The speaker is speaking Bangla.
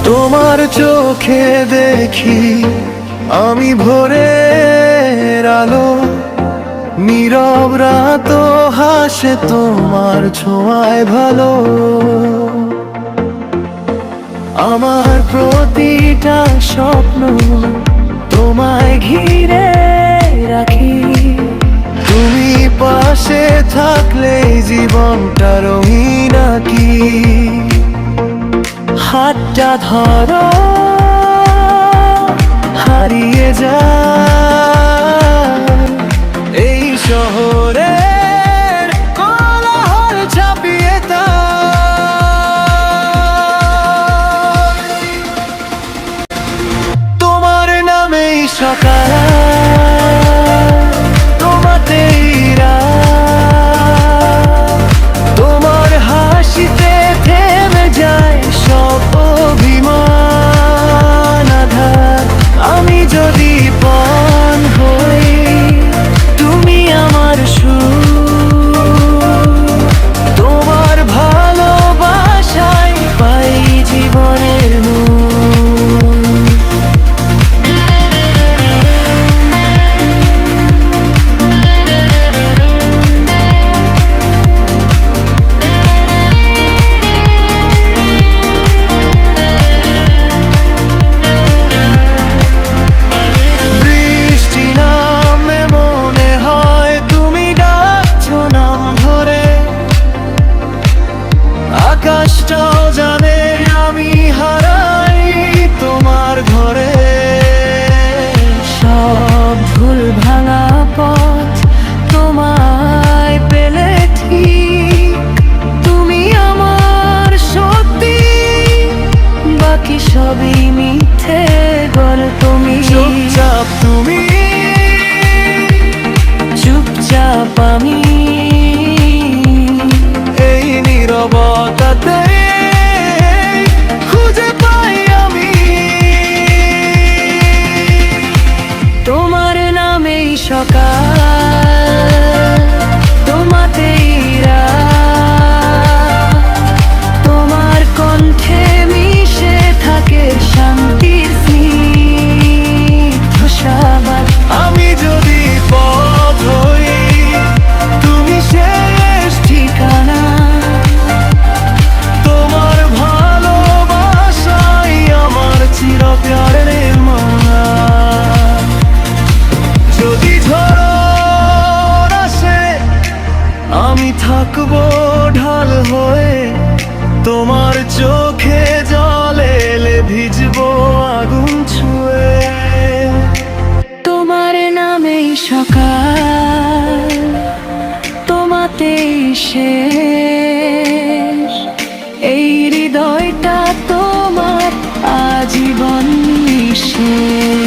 তোমার চোখে দেখি আমি ভোরের আলো, নীরব রাত হাসে তোমার ছোঁয়ায় ভালো। আমার প্রতিটা স্বপ্ন তোমায় ঘিরে রাখি, তুমি পাশে থাকলে জীবনটা রঙিন আঁকি। হাতটা ধরো, হারিয়ে যায় এই শহরের কোলাহল ছাপিয়ে তাই। তোমার নামেই সকাল, তোমাতেই রাত, তোমার হাসিতে থেমে যায় সব অভিমান আঘাত। আমি যদি পণ হই, তুমি আমার সুর, তোমার ভালোবাসায় পাই জীবনের নূর। আকাশটাও জানে আমি হারাই তোমার ঘরে। সব ভুল ভাঙা পথ তোমায় পেলে ঠিক, তুমি আমার সত্যি, বাকি সবই মিথ্যে গল্প। তুমি চুপচাপ, তুমি চুপচাপ, আমি এই নীরবতাতে খুঁজে পাই আমি তোমার নামেই সকাল, তোমাতেই রাত, তোমার কণ্ঠে মিশে থাকে শান্তির স্নিগ্ধ সাবাস। আমি যদি পথ হই, তুমি শেষ ঠিকানা, তোমার ভালোবাসাই আমার চিরপ্যারের মানা। যদি ঝড় আসে আমি থাকবো ঢাল হয়ে, তোমার চোখে জল এলে ভিজবো আগুন ছুঁয়ে। তোমার নামেই সকাল, তোমাতেই শেষ, এই হৃদয়টা তোমার আজীবন নিঃশেষ।